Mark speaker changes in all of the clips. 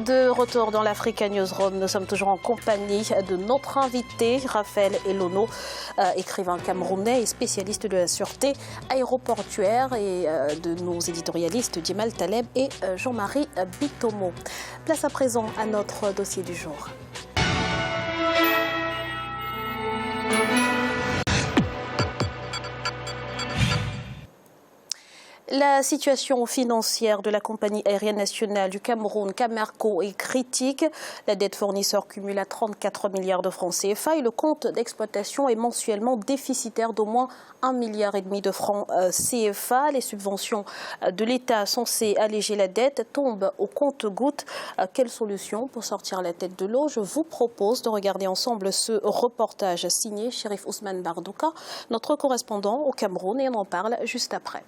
Speaker 1: De retour dans l'Africa Newsroom, nous sommes toujours en compagnie de notre invité, Raphaël Elono, écrivain camerounais et spécialiste de la sûreté aéroportuaire, et de nos éditorialistes Djemal Taleb et Jean-Marie Bitomo. Place à présent à notre dossier du jour. La situation financière de la compagnie aérienne nationale du Cameroun, Camerco, est critique. La dette fournisseur cumule à 34 milliards de francs CFA et le compte d'exploitation est mensuellement déficitaire d'au moins 1,5 milliard de francs CFA. Les subventions de l'État censées alléger la dette tombent au compte-gouttes. Quelle solution pour sortir la tête de l'eau? Je vous propose de regarder ensemble ce reportage signé Chérif Ousmane Bardouka, notre correspondant au Cameroun, et on en parle juste après.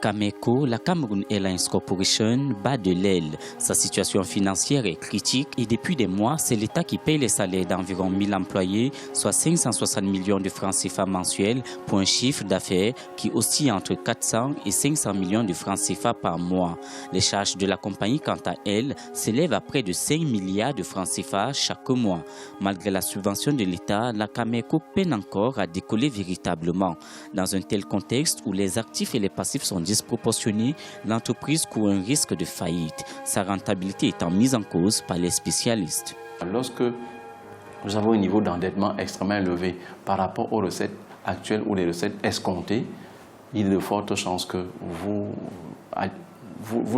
Speaker 2: Cameco, la Cameroun Airlines Corporation, bat de l'aile. Sa situation financière est critique et depuis des mois, c'est l'État qui paye les salaires d'environ 1000 employés, soit 560 millions de francs CFA mensuels pour un chiffre d'affaires qui oscille entre 400 et 500 millions de francs CFA par mois. Les charges de la compagnie, quant à elles, s'élèvent à près de 5 milliards de francs CFA chaque mois. Malgré la subvention de l'État, la Cameco peine encore à décoller véritablement. Dans un tel contexte où les actifs et les passifs sont disproportionné, l'entreprise court un risque de faillite, sa rentabilité étant mise en cause par les spécialistes.
Speaker 3: Lorsque nous avons un niveau d'endettement extrêmement élevé par rapport aux recettes actuelles ou les recettes escomptées, il y a de fortes chances que vous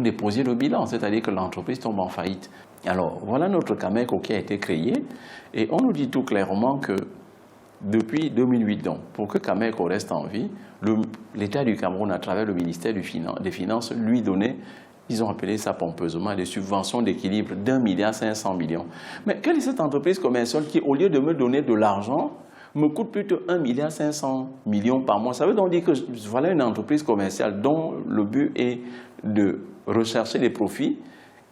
Speaker 3: déposiez le bilan, c'est-à-dire que l'entreprise tombe en faillite. Alors, voilà notre Cameco qui a été créé et on nous dit tout clairement que depuis 2008, donc, pour que Cameco reste en vie, l'État du Cameroun, à travers le ministère des Finances, lui donnait, ils ont appelé ça pompeusement, des subventions d'équilibre d'1,5 milliard. Mais quelle est cette entreprise commerciale qui, au lieu de me donner de l'argent, me coûte plutôt 1,5 milliard par mois? Ça veut donc dire que voilà une entreprise commerciale dont le but est de rechercher les profits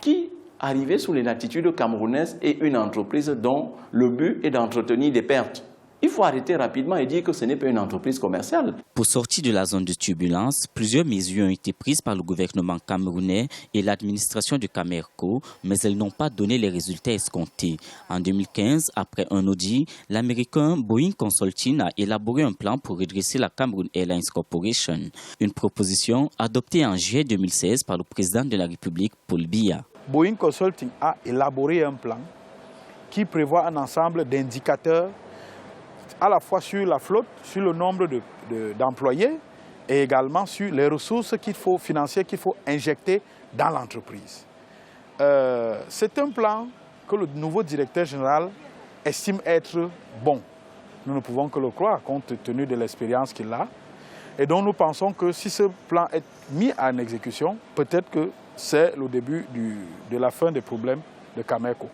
Speaker 3: qui arrivait sous les latitudes camerounaises et une entreprise dont le but est d'entretenir des pertes. Il faut arrêter rapidement et dire que ce n'est pas une entreprise commerciale.
Speaker 2: Pour sortir de la zone de turbulence, plusieurs mesures ont été prises par le gouvernement camerounais et l'administration de Camerco, mais elles n'ont pas donné les résultats escomptés. En 2015, après un audit, l'américain Boeing Consulting a élaboré un plan pour redresser la Cameroun Airlines Corporation. Une proposition adoptée en juillet 2016 par le président de la République, Paul Biya.
Speaker 4: Boeing Consulting a élaboré un plan qui prévoit un ensemble d'indicateurs à la fois sur la flotte, sur le nombre d'employés et également sur les ressources financières qu'il faut injecter dans l'entreprise. C'est un plan que le nouveau directeur général estime être bon. Nous ne pouvons que le croire compte tenu de l'expérience qu'il a. Et donc nous pensons que si ce plan est mis en exécution, peut-être que c'est le début de la fin des problèmes de Cameco.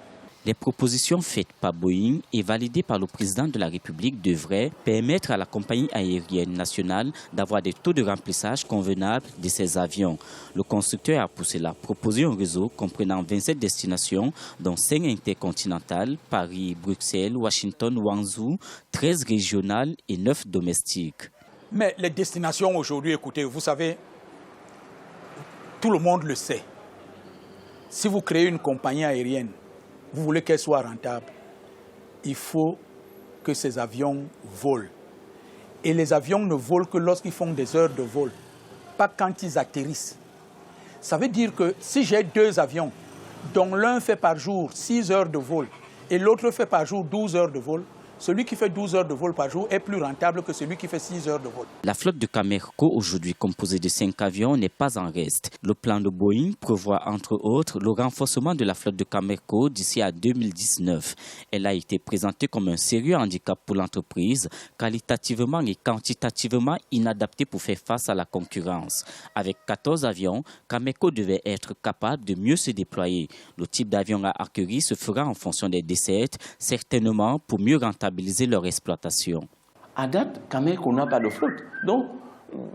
Speaker 2: Les propositions faites par Boeing et validées par le président de la République devraient permettre à la compagnie aérienne nationale d'avoir des taux de remplissage convenables de ses avions. Le constructeur a pour cela proposé un réseau comprenant 27 destinations, dont 5 intercontinentales, Paris, Bruxelles, Washington, Guangzhou, 13 régionales et 9 domestiques.
Speaker 5: Mais les destinations aujourd'hui, écoutez, vous savez, tout le monde le sait. Si vous créez une compagnie aérienne, vous voulez qu'elle soit rentable, il faut que ces avions volent. Et les avions ne volent que lorsqu'ils font des heures de vol, pas quand ils atterrissent. Ça veut dire que si j'ai 2 avions, dont l'un fait par jour 6 heures de vol et l'autre fait par jour 12 heures de vol, celui qui fait 12 heures de vol par jour est plus rentable que celui qui fait 6 heures de vol.
Speaker 2: La flotte de Camerco, aujourd'hui composée de 5 avions, n'est pas en reste. Le plan de Boeing prévoit entre autres le renforcement de la flotte de Camerco d'ici à 2019. Elle a été présentée comme un sérieux handicap pour l'entreprise, qualitativement et quantitativement inadaptée pour faire face à la concurrence. Avec 14 avions, Camerco devait être capable de mieux se déployer. Le type d'avion à acquérir se fera en fonction des dessertes, certainement pour mieux rentabiliser leur exploitation.
Speaker 3: À date, Cameco n'a pas de flotte. Donc,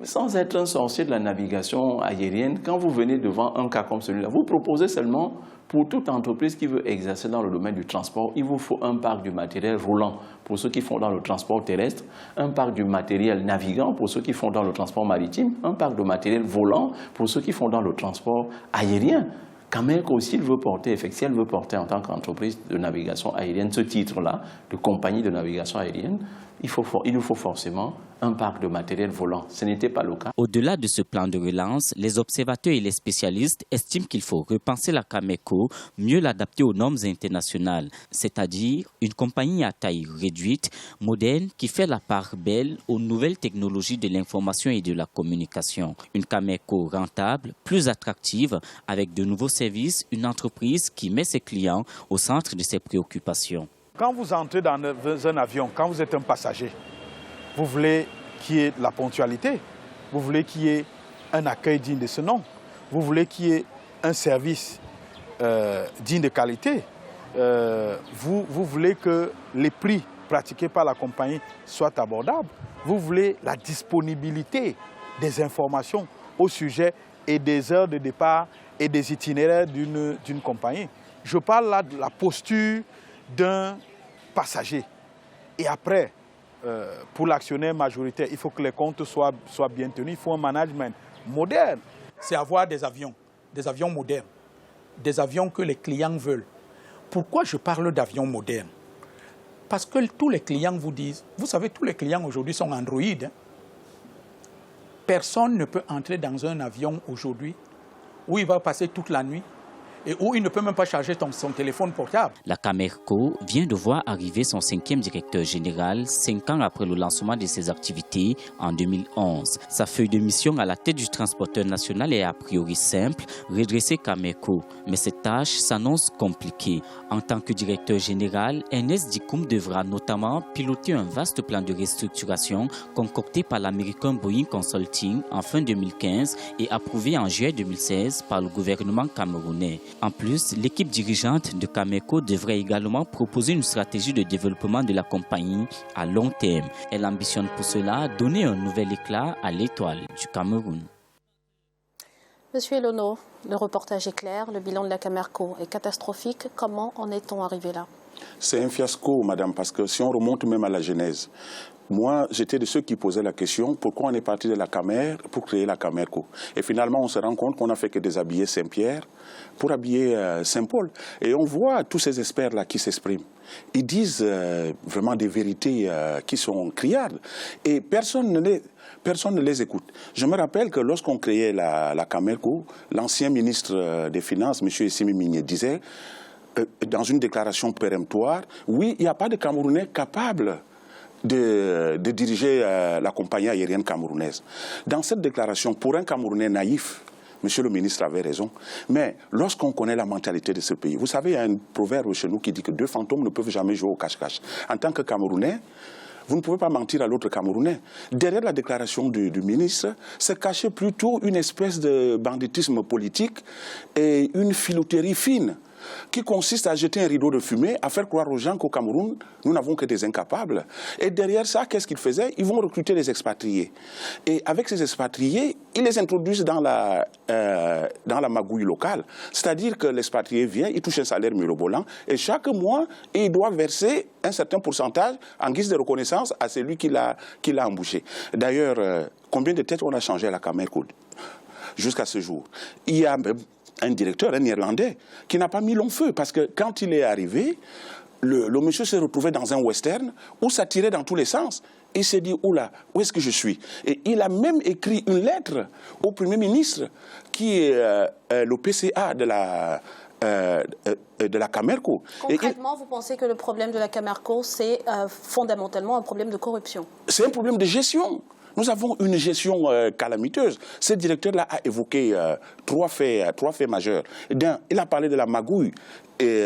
Speaker 3: sans être un sorcier de la navigation aérienne, quand vous venez devant un cas comme celui-là, vous proposez seulement, pour toute entreprise qui veut exercer dans le domaine du transport, il vous faut un parc du matériel roulant pour ceux qui font dans le transport terrestre, un parc du matériel navigant pour ceux qui font dans le transport maritime, un parc de matériel volant pour ceux qui font dans le transport aérien. Cameco, s'il veut porter, si elle veut porter en tant qu'entreprise de navigation aérienne ce titre-là, de compagnie de navigation aérienne, il nous faut forcément un parc de matériel volant. Ce n'était pas le cas.
Speaker 2: Au-delà de ce plan de relance, les observateurs et les spécialistes estiment qu'il faut repenser la Cameco, mieux l'adapter aux normes internationales, c'est-à-dire une compagnie à taille réduite, moderne, qui fait la part belle aux nouvelles technologies de l'information et de la communication. Une Cameco rentable, plus attractive, avec de nouveaux services, une entreprise qui met ses clients au centre de ses préoccupations.
Speaker 4: Quand vous entrez dans un avion, quand vous êtes un passager, vous voulez qu'il y ait de la ponctualité, vous voulez qu'il y ait un accueil digne de ce nom, vous voulez qu'il y ait un service digne de qualité, vous voulez que les prix pratiqués par la compagnie soient abordables, vous voulez la disponibilité des informations au sujet et des heures de départ et des itinéraires d'une compagnie. Je parle là de la posture d'un passager. Et après, pour l'actionnaire majoritaire, il faut que les comptes soient bien tenus. Il faut un management moderne.
Speaker 5: C'est avoir des avions modernes, des avions que les clients veulent. Pourquoi je parle d'avions modernes? Parce que tous les clients vous disent, vous savez, tous les clients aujourd'hui sont Android. Hein? Personne ne peut entrer dans un avion aujourd'hui où il va passer toute la nuit et où il ne peut même pas charger son téléphone portable.
Speaker 2: La Cameco vient de voir arriver son 5e directeur général 5 ans après le lancement de ses activités en 2011. Sa feuille de mission à la tête du transporteur national est a priori simple, redresser Cameco. Mais cette tâche s'annonce compliquée. En tant que directeur général, Ernest Dikoum devra notamment piloter un vaste plan de restructuration concocté par l'américain Boeing Consulting en fin 2015 et approuvé en juillet 2016 par le gouvernement camerounais. En plus, l'équipe dirigeante de Cameco devrait également proposer une stratégie de développement de la compagnie à long terme. Elle ambitionne pour cela donner un nouvel éclat à l'étoile du Cameroun.
Speaker 1: Monsieur Elono, le reportage est clair, le bilan de la Cameco est catastrophique. Comment en est-on arrivé là?
Speaker 6: C'est un fiasco, madame, parce que si on remonte même à la genèse, moi, j'étais de ceux qui posaient la question, pourquoi on est parti de la Camer pour créer la Cameco? Et finalement, on se rend compte qu'on n'a fait que déshabiller Saint-Pierre pour habiller Saint-Paul. Et on voit tous ces experts-là qui s'expriment. Ils disent vraiment des vérités qui sont criardes. Et personne ne les écoute. Je me rappelle que lorsqu'on créait la Cameco, l'ancien ministre des Finances, M. Essimi Migné, disait, dans une déclaration péremptoire, oui, il n'y a pas de Camerounais capable de diriger la compagnie aérienne camerounaise. Dans cette déclaration, pour un Camerounais naïf, Monsieur le ministre avait raison, mais lorsqu'on connaît la mentalité de ce pays, vous savez, il y a un proverbe chez nous qui dit que 2 fantômes ne peuvent jamais jouer au cache-cache. En tant que Camerounais, vous ne pouvez pas mentir à l'autre Camerounais. Derrière la déclaration du ministre, se cachait plutôt une espèce de banditisme politique et une filouterie fine qui consiste à jeter un rideau de fumée, à faire croire aux gens qu'au Cameroun, nous n'avons que des incapables. Et derrière ça, qu'est-ce qu'ils faisaient? Ils vont recruter des expatriés. Et avec ces expatriés, ils les introduisent dans la magouille locale. C'est-à-dire que l'expatrié vient, il touche un salaire mirobolant, et chaque mois, il doit verser un certain pourcentage en guise de reconnaissance à celui qui l'a embauché. D'ailleurs, combien de têtes on a changé à la Cameco jusqu'à ce jour? Il y a un directeur, un Néerlandais, qui n'a pas mis long feu, parce que quand il est arrivé, le monsieur s'est retrouvé dans un western où ça tirait dans tous les sens. Il s'est dit, oula, où est-ce que je suis? Et il a même écrit une lettre au Premier ministre, qui est le PCA de la Cameco.
Speaker 1: Concrètement, vous pensez que le problème de la Cameco, c'est fondamentalement un problème de corruption? C'est
Speaker 6: un problème de gestion. Nous avons une gestion calamiteuse. Ce directeur-là a évoqué 3 faits majeurs. D'un, il a parlé de la magouille et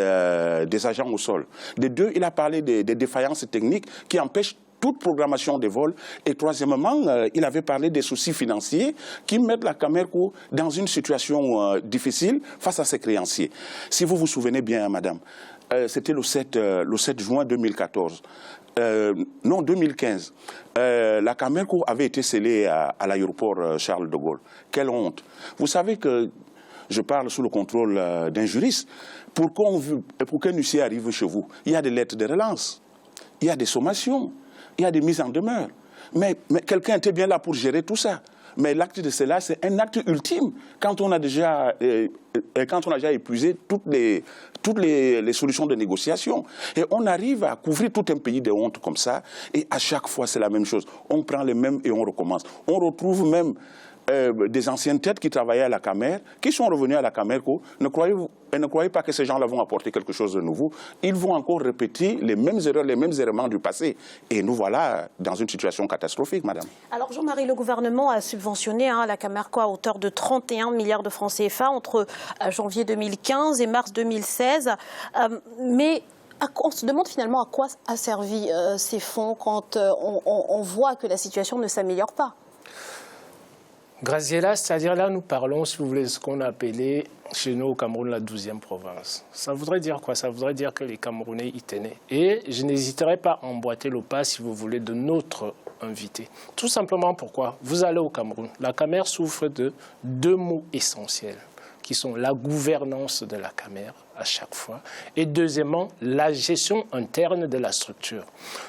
Speaker 6: des agents au sol. De 2, il a parlé des défaillances techniques qui empêchent toute programmation des vols. Et troisièmement, il avait parlé des soucis financiers qui mettent la Cameco dans une situation difficile face à ses créanciers. Si vous vous souvenez bien, madame, c'était le 7 juin 2014. Non, 2015. La Cameco avait été scellée à l'aéroport Charles de Gaulle. Quelle honte! Vous savez que je parle sous le contrôle d'un juriste. Pour qu'un huissier arrive chez vous, il y a des lettres de relance, il y a des sommations, il y a des mises en demeure. Mais quelqu'un était bien là pour gérer tout ça. Mais l'acte de cela, c'est un acte ultime. Quand on a déjà épuisé toutes les solutions de négociation. Et on arrive à couvrir tout un pays de honte comme ça. Et à chaque fois, c'est la même chose. On prend les mêmes et on recommence. On retrouve même des anciennes têtes qui travaillaient à la Camer, qui sont revenus à la Camerco. Ne croyez pas que ces gens-là vont apporter quelque chose de nouveau. Ils vont encore répéter les mêmes erreurs, les mêmes errements du passé. Et nous voilà dans une situation catastrophique, madame.
Speaker 1: Alors, Jean-Marie, le gouvernement a subventionné la Camerco à hauteur de 31 milliards de francs CFA entre janvier 2015 et mars 2016. Mais on se demande finalement à quoi a servi ces fonds quand on voit que la situation ne s'améliore pas.
Speaker 7: Graziella, c'est-à-dire là, nous parlons, si vous voulez, ce qu'on a appelé chez nous au Cameroun la 12e province. Ça voudrait dire quoi? Ça voudrait dire que les Camerounais y tenaient. Et je n'hésiterai pas à emboîter le pas, si vous voulez, de notre invité. Tout simplement pourquoi? Vous allez au Cameroun. La Camer souffre de 2 mots essentiels, qui sont la gouvernance de la Camer à chaque fois, et deuxièmement, la gestion interne de la structure.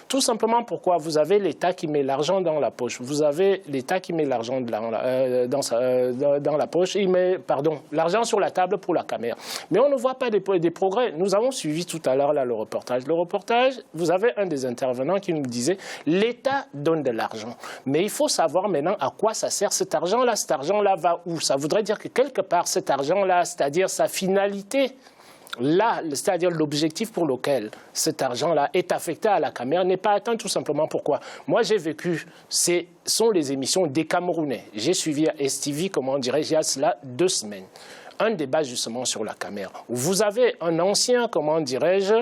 Speaker 7: Tout simplement pourquoi vous avez l'État qui met l'argent dans la poche. Vous avez l'État qui met l'argent dans la poche, il met, l'argent sur la table pour la Camer. Mais on ne voit pas des progrès. Nous avons suivi tout à l'heure le reportage. Le reportage, vous avez un des intervenants qui nous disait l'État donne de l'argent. Mais il faut savoir maintenant à quoi ça sert cet argent-là. Cet argent-là va où? Ça voudrait dire que quelque part, cet argent-là, c'est-à-dire sa finalité, là, c'est-à-dire l'objectif pour lequel cet argent-là est affecté à la Camer n'est pas atteint, tout simplement. Pourquoi? Moi, j'ai vécu, ce sont les émissions des Camerounais. J'ai suivi à STV, comment dirais-je, il y a cela 2 semaines, un débat justement sur la Camer, où vous avez un ancien, comment dirais-je,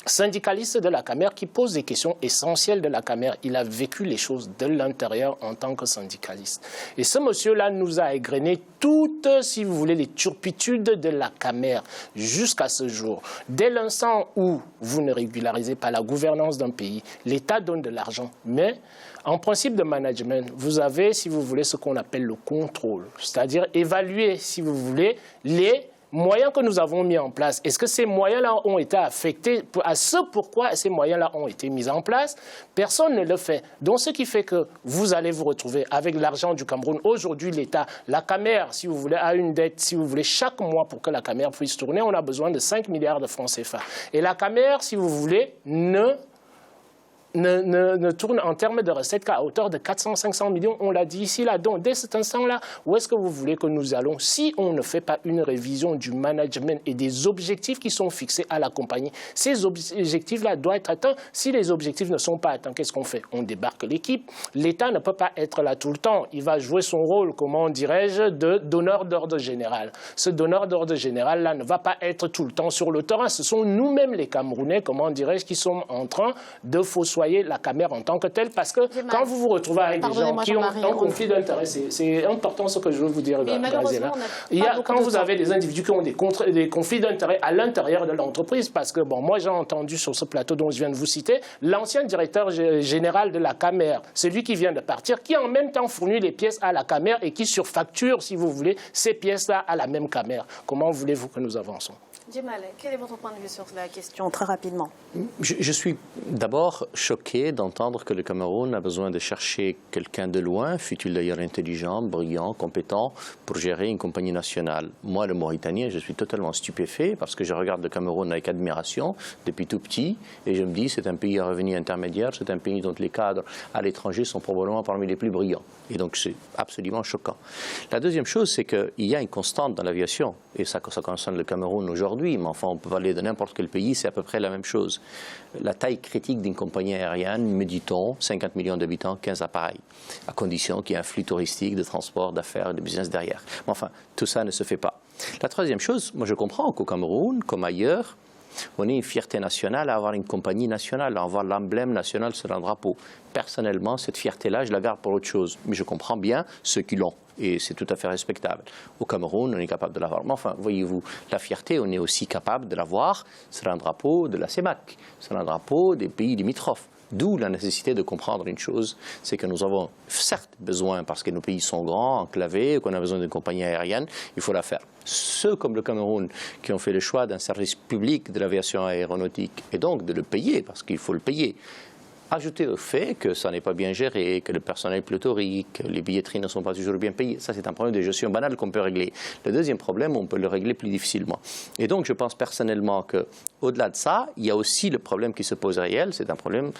Speaker 7: syndicaliste de la Camer qui pose des questions essentielles de la Camer. Il a vécu les choses de l'intérieur en tant que syndicaliste. Et ce monsieur-là nous a égrené toutes, si vous voulez, les turpitudes de la Camer jusqu'à ce jour. Dès l'instant où vous ne régularisez pas la gouvernance d'un pays, l'État donne de l'argent, mais en principe de management, vous avez, si vous voulez, ce qu'on appelle le contrôle, c'est-à-dire évaluer, si vous voulez, les moyens que nous avons mis en place. Est-ce que ces moyens-là ont été affectés à ce pourquoi ces moyens-là ont été mis en place? Personne ne le fait. Donc, ce qui fait que vous allez vous retrouver avec l'argent du Cameroun. Aujourd'hui, l'État, la Camer, si vous voulez, a une dette, si vous voulez, chaque mois pour que la Camer puisse tourner, on a besoin de 5 milliards de francs CFA. Et la Camer, si vous voulez, ne tourne en termes de recettes qu'à hauteur de 400-500 millions, on l'a dit ici, là. Donc, dès cet instant-là, où est-ce que vous voulez que nous allons si on ne fait pas une révision du management et des objectifs qui sont fixés à la compagnie? Ces objectifs-là doivent être atteints. Si les objectifs ne sont pas atteints, qu'est-ce qu'on fait? On débarque l'équipe. L'État ne peut pas être là tout le temps. Il va jouer son rôle, comment dirais-je, de donneur d'ordre général. Ce donneur d'ordre général-là ne va pas être tout le temps sur le terrain. Ce sont nous-mêmes, les Camerounais, comment dirais-je, qui sommes en train de fossoyer la Camer en tant que telle, parce que quand vous vous retrouvez avec des gens qui ont un conflit d'intérêt, c'est important ce que je veux vous dire. Quand vous avez des individus qui ont des conflits d'intérêt à l'intérieur de l'entreprise, parce que, bon, moi j'ai entendu sur ce plateau dont je viens de vous citer, l'ancien directeur général de la Camer, celui qui vient de partir, qui en même temps fournit les pièces à la Camer et qui surfacture, si vous voulez, ces pièces-là à la même Camer. Comment voulez-vous que nous avançons?
Speaker 1: Djemal, quel est votre point de vue sur la question, très rapidement?
Speaker 8: Je suis d'abord choqué d'entendre que le Cameroun a besoin de chercher quelqu'un de loin, fut-il d'ailleurs intelligent, brillant, compétent, pour gérer une compagnie nationale. Moi, le Mauritanien, je suis totalement stupéfait parce que je regarde le Cameroun avec admiration depuis tout petit et je me dis c'est un pays à revenu intermédiaire, c'est un pays dont les cadres à l'étranger sont probablement parmi les plus brillants. Et donc c'est absolument choquant. La deuxième chose, c'est qu'il y a une constante dans l'aviation et ça concerne le Cameroun aujourd'hui. Mais enfin, on peut parler de n'importe quel pays, c'est à peu près la même chose. La taille critique d'une compagnie aérienne, me dit-on, 50 millions d'habitants, 15 appareils, à condition qu'il y ait un flux touristique, de transport, d'affaires, de business derrière. Mais enfin, tout ça ne se fait pas. La troisième chose, moi je comprends qu'au Cameroun, comme ailleurs, on ait une fierté nationale à avoir une compagnie nationale, à avoir l'emblème national sur un drapeau. Personnellement, cette fierté-là, je la garde pour autre chose. Mais je comprends bien ceux qui l'ont. Et c'est tout à fait respectable. Au Cameroun, on est capable de l'avoir. Mais enfin, voyez-vous, la fierté, on est aussi capable de l'avoir sur un drapeau de la CEMAC, sur un drapeau des pays limitrophes. D'où la nécessité de comprendre une chose, c'est que nous avons certes besoin, parce que nos pays sont grands, enclavés, qu'on a besoin d'une compagnie aérienne, il faut la faire. Ceux comme le Cameroun qui ont fait le choix d'un service public de l'aviation aéronautique et donc de le payer, parce qu'il faut le payer, Ajoutez au fait que ça n'est pas bien géré, que le personnel est pléthorique, que les billetteries ne sont pas toujours bien payées. Ça, c'est un problème de gestion banale qu'on peut régler. Le deuxième problème, on peut le régler plus difficilement. Et donc, je pense personnellement qu'au-delà de ça, il y a aussi le problème qui se pose réel, c'est un problème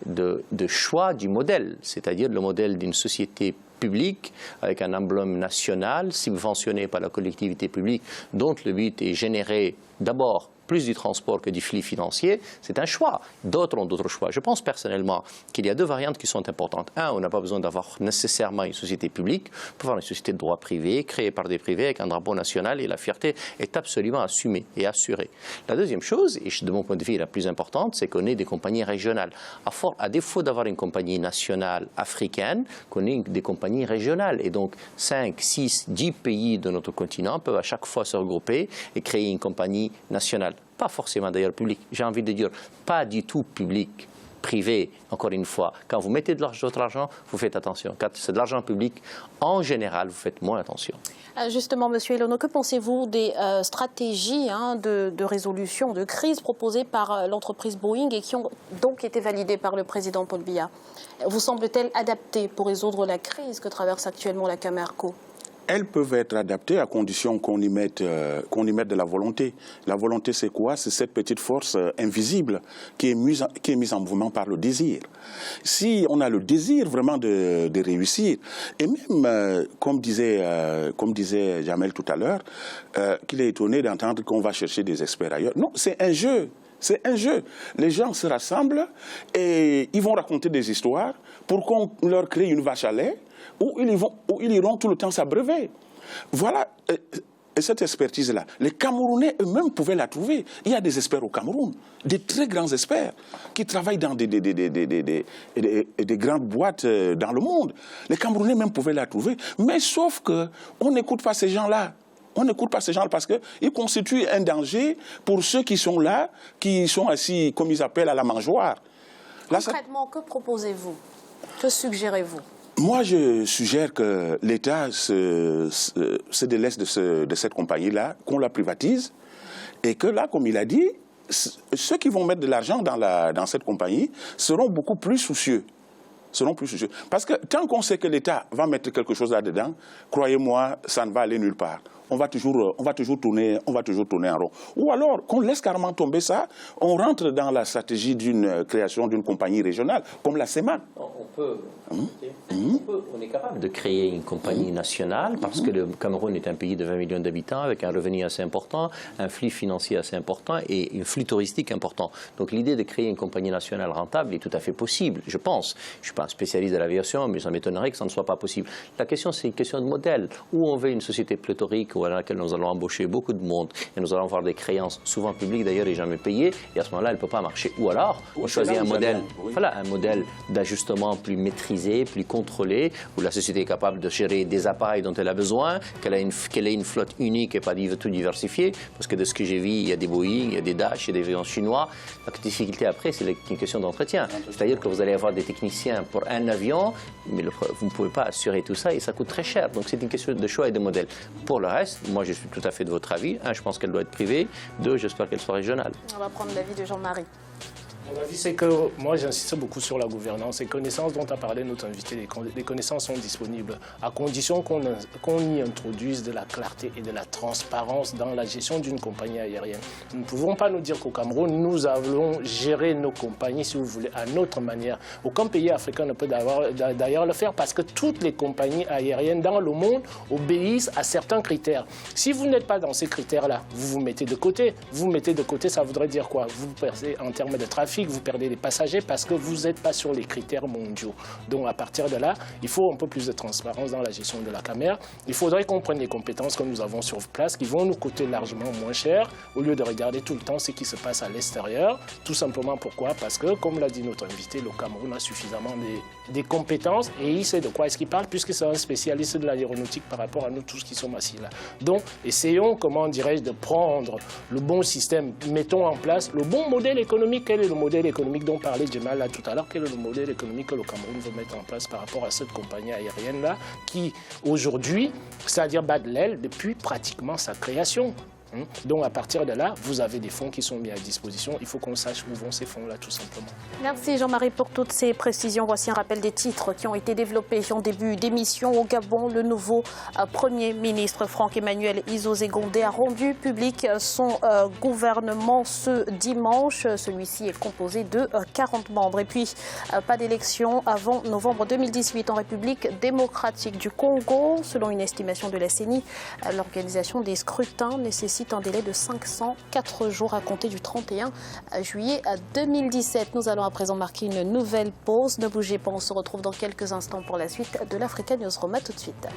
Speaker 8: de choix du modèle, c'est-à-dire le modèle d'une société publique avec un emblème national, subventionné par la collectivité publique, dont le but est générer d'abord plus du transport que du flux financier, c'est un choix. D'autres ont d'autres choix. Je pense personnellement qu'il y a deux variantes qui sont importantes. Un, on n'a pas besoin d'avoir nécessairement une société publique. On peut avoir une société de droit privé, créée par des privés, avec un drapeau national, et la fierté est absolument assumée et assurée. La deuxième chose, et de mon point de vue la plus importante, c'est qu'on ait des compagnies régionales. À défaut d'avoir une compagnie nationale africaine, qu'on ait des compagnies régionales. Et donc, 5, 6, 10 pays de notre continent peuvent à chaque fois se regrouper et créer une compagnie nationale. Pas forcément d'ailleurs public, j'ai envie de dire pas du tout public, privé, encore une fois. Quand vous mettez de votre argent, vous faites attention. Quand c'est de l'argent public, en général, vous faites moins attention.
Speaker 1: Justement, M. Elono, que pensez-vous des stratégies de résolution de crise proposées par l'entreprise Boeing et qui ont donc été validées par le président Paul Biya? Vous semble-t-elle adaptée pour résoudre la crise que traverse actuellement la Camerco?
Speaker 6: Elles peuvent être adaptées à condition qu'on y mette de la volonté. La volonté, c'est quoi? C'est cette petite force invisible qui est mise en mouvement par le désir. Si on a le désir vraiment de réussir, et même, comme disait Jamel tout à l'heure, qu'il est étonné d'entendre qu'on va chercher des experts ailleurs. Non, c'est un jeu. C'est un jeu. Les gens se rassemblent et ils vont raconter des histoires pour qu'on leur crée une vache à lait où ils iront tout le temps s'abreuver. Voilà. Et cette expertise-là, les Camerounais eux-mêmes pouvaient la trouver. Il y a des experts au Cameroun, des très grands experts qui travaillent dans des grandes boîtes dans le monde. Les Camerounais même pouvaient la trouver. Mais sauf qu'on n'écoute pas ces gens-là. On n'écoute pas ces gens parce qu'ils constituent un danger pour ceux qui sont là, qui sont assis, comme ils appellent, à la mangeoire.
Speaker 1: Concrètement, que proposez-vous? Que suggérez-vous?
Speaker 6: Moi, je suggère que l'État se délaisse de cette compagnie-là, qu'on la privatise, et que là, comme il a dit, ceux qui vont mettre de l'argent dans cette compagnie seront beaucoup plus soucieux. Parce que tant qu'on sait que l'État va mettre quelque chose là-dedans, croyez-moi, ça ne va aller nulle part. On va toujours tourner en rond. Ou alors, qu'on laisse carrément tomber ça, on rentre dans la stratégie d'une création d'une compagnie régionale, comme la CEMAC.
Speaker 8: On est capable de créer une compagnie nationale parce que le Cameroun est un pays de 20 millions d'habitants avec un revenu assez important, un flux financier assez important et un flux touristique important. Donc l'idée de créer une compagnie nationale rentable est tout à fait possible, je pense. Je ne suis pas un spécialiste de l'aviation, mais ça m'étonnerait que ça ne soit pas possible. La question, c'est une question de modèle. Où on veut une société pléthorique à laquelle nous allons embaucher beaucoup de monde et nous allons avoir des créances souvent publiques d'ailleurs et jamais payées, et à ce moment-là, elle ne peut pas marcher. Ou alors, on choisit un modèle, un modèle d'ajustement plus maîtrisé, plus contrôlé, où la société est capable de gérer des appareils dont elle a besoin, qu'elle ait une flotte unique et pas tout diversifiée, parce que de ce que j'ai vu, il y a des Boeing, il y a des Dash, il y a des avions chinois. La difficulté après, c'est une question d'entretien. C'est-à-dire que vous allez avoir des techniciens pour un avion, mais vous ne pouvez pas assurer tout ça et ça coûte très cher. Donc c'est une question de choix et de modèle. Pour le reste, moi je suis tout à fait de votre avis. Un, je pense qu'elle doit être privée. Deux, j'espère qu'elle soit régionale.
Speaker 1: On va prendre l'avis de Jean-Marie.
Speaker 7: Mon avis, c'est que moi, j'insiste beaucoup sur la gouvernance. Les connaissances dont a parlé notre invité, les connaissances sont disponibles, à condition qu'on y introduise de la clarté et de la transparence dans la gestion d'une compagnie aérienne. Nous ne pouvons pas nous dire qu'au Cameroun, nous allons gérer nos compagnies, si vous voulez, à notre manière. Aucun pays africain ne peut d'ailleurs le faire parce que toutes les compagnies aériennes dans le monde obéissent à certains critères. Si vous n'êtes pas dans ces critères-là, vous vous mettez de côté. Vous mettez de côté, ça voudrait dire quoi? Vous perdez en termes de trafic, vous perdez les passagers parce que vous n'êtes pas sur les critères mondiaux. Donc à partir de là, il faut un peu plus de transparence dans la gestion de la caméra. Il faudrait qu'on prenne les compétences que nous avons sur place qui vont nous coûter largement moins cher au lieu de regarder tout le temps ce qui se passe à l'extérieur. Tout simplement pourquoi? Parce que, comme l'a dit notre invité, le Cameroun a suffisamment des compétences et il sait de quoi est-ce qu'il parle puisque c'est un spécialiste de l'aéronautique par rapport à nous tous qui sommes assis là. Donc essayons, comment dirais-je, de prendre le bon système, mettons en place le bon modèle économique. Quel est le modèle économique dont parlait Jamal là tout à l'heure? Quel est le modèle économique que le Cameroun veut mettre en place par rapport à cette compagnie aérienne là qui aujourd'hui, c'est-à-dire bat de l'aile depuis pratiquement sa création? Donc à partir de là, vous avez des fonds qui sont mis à disposition. Il faut qu'on sache où vont ces fonds-là, tout simplement.
Speaker 1: Merci Jean-Marie pour toutes ces précisions. Voici un rappel des titres qui ont été développés en début d'émission. Au Gabon, le nouveau Premier ministre Franck-Emmanuel Izozé-Gondé a rendu public son gouvernement ce dimanche. Celui-ci est composé de 40 membres. Et puis, pas d'élection avant novembre 2018 en République démocratique du Congo. Selon une estimation de la CENI, l'organisation des scrutins nécessite un délai de 504 jours à compter du 31 juillet 2017. Nous allons à présent marquer une nouvelle pause. Ne bougez pas, on se retrouve dans quelques instants pour la suite de l'Africa News Room. À tout de suite.